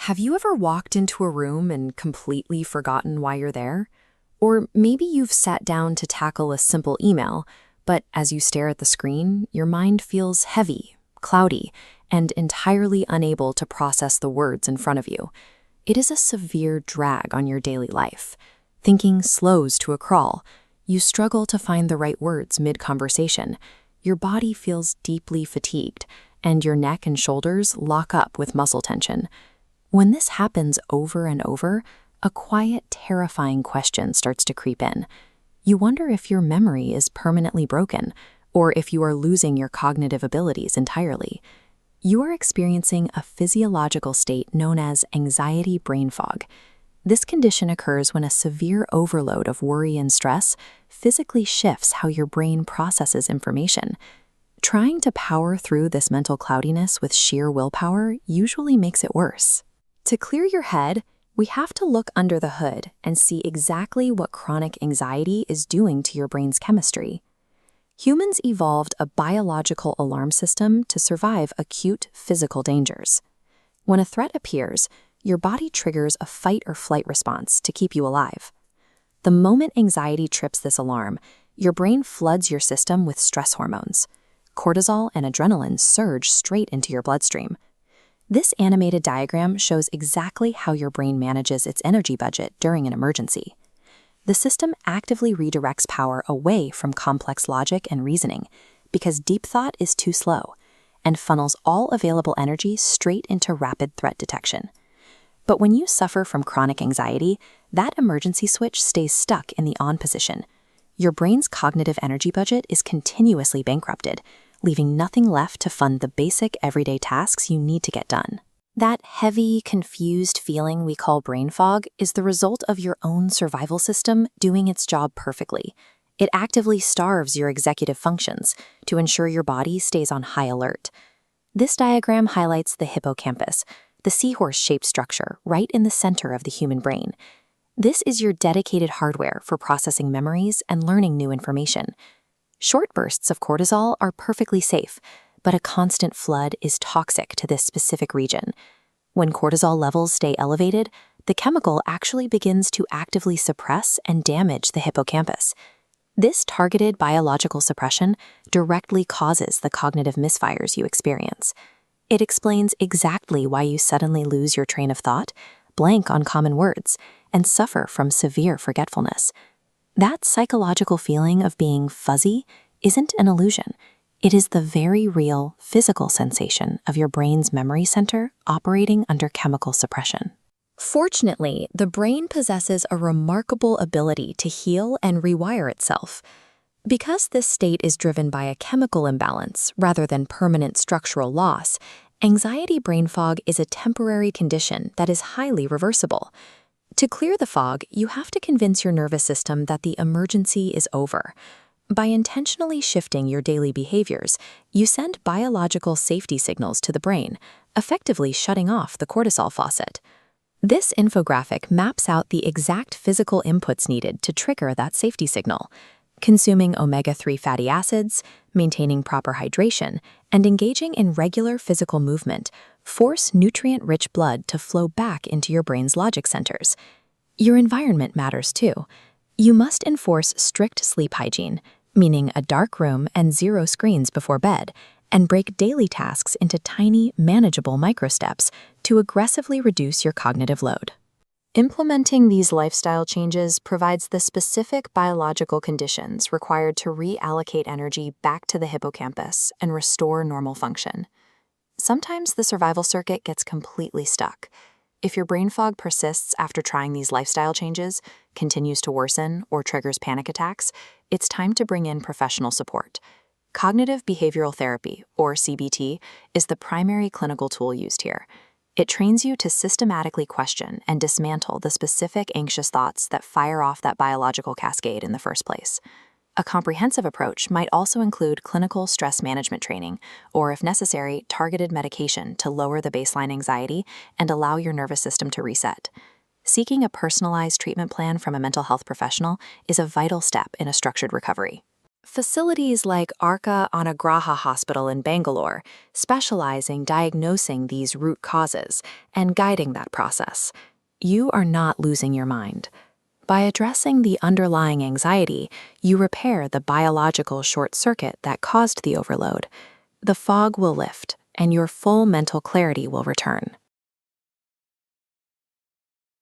Have you ever walked into a room and completely forgotten why you're there? Or maybe you've sat down to tackle a simple email, but as you stare at the screen, your mind feels heavy, cloudy, and entirely unable to process the words in front of you. It is a severe drag on your daily life. Thinking slows to a crawl. You struggle to find the right words mid-conversation. Your body feels deeply fatigued, and your neck and shoulders lock up with muscle tension. When this happens over and over, a quiet, terrifying question starts to creep in. You wonder if your memory is permanently broken, or if you are losing your cognitive abilities entirely. You are experiencing a physiological state known as anxiety brain fog. This condition occurs when a severe overload of worry and stress physically shifts how your brain processes information. Trying to power through this mental cloudiness with sheer willpower usually makes it worse. To clear your head, we have to look under the hood and see exactly what chronic anxiety is doing to your brain's chemistry. Humans evolved a biological alarm system to survive acute physical dangers. When a threat appears, your body triggers a fight or flight response to keep you alive. The moment anxiety trips this alarm, your brain floods your system with stress hormones. Cortisol and adrenaline surge straight into your bloodstream. This animated diagram shows exactly how your brain manages its energy budget during an emergency. The system actively redirects power away from complex logic and reasoning because deep thought is too slow, and funnels all available energy straight into rapid threat detection. But when you suffer from chronic anxiety, that emergency switch stays stuck in the on position. Your brain's cognitive energy budget is continuously bankrupted, leaving nothing left to fund the basic everyday tasks you need to get done. That heavy, confused feeling we call brain fog is the result of your own survival system doing its job perfectly. It actively starves your executive functions to ensure your body stays on high alert. This diagram highlights the hippocampus, the seahorse-shaped structure right in the center of the human brain. This is your dedicated hardware for processing memories and learning new information. Short bursts of cortisol are perfectly safe, but a constant flood is toxic to this specific region. When cortisol levels stay elevated, the chemical actually begins to actively suppress and damage the hippocampus. This targeted biological suppression directly causes the cognitive misfires you experience. It explains exactly why you suddenly lose your train of thought, blank on common words, and suffer from severe forgetfulness. That psychological feeling of being fuzzy isn't an illusion. It is the very real physical sensation of your brain's memory center operating under chemical suppression. Fortunately, the brain possesses a remarkable ability to heal and rewire itself. Because this state is driven by a chemical imbalance rather than permanent structural loss, anxiety brain fog is a temporary condition that is highly reversible. To clear the fog, you have to convince your nervous system that the emergency is over. By intentionally shifting your daily behaviors, you send biological safety signals to the brain, effectively shutting off the cortisol faucet. This infographic maps out the exact physical inputs needed to trigger that safety signal. Consuming omega-3 fatty acids, maintaining proper hydration, and engaging in regular physical movement force nutrient-rich blood to flow back into your brain's logic centers. Your environment matters too. You must enforce strict sleep hygiene, meaning a dark room and 0 screens before bed, and break daily tasks into tiny, manageable microsteps to aggressively reduce your cognitive load. Implementing these lifestyle changes provides the specific biological conditions required to reallocate energy back to the hippocampus and restore normal function. Sometimes the survival circuit gets completely stuck. If your brain fog persists after trying these lifestyle changes, continues to worsen, or triggers panic attacks, it's time to bring in professional support. Cognitive behavioral therapy, or CBT, is the primary clinical tool used here. It trains you to systematically question and dismantle the specific anxious thoughts that fire off that biological cascade in the first place. A comprehensive approach might also include clinical stress management training, or if necessary, targeted medication to lower the baseline anxiety and allow your nervous system to reset. Seeking a personalized treatment plan from a mental health professional is a vital step in a structured recovery. Facilities like Arka Anugraha Hospital in Bangalore specialize in diagnosing these root causes and guiding that process. You are not losing your mind. By addressing the underlying anxiety, you repair the biological short circuit that caused the overload. The fog will lift, and your full mental clarity will return.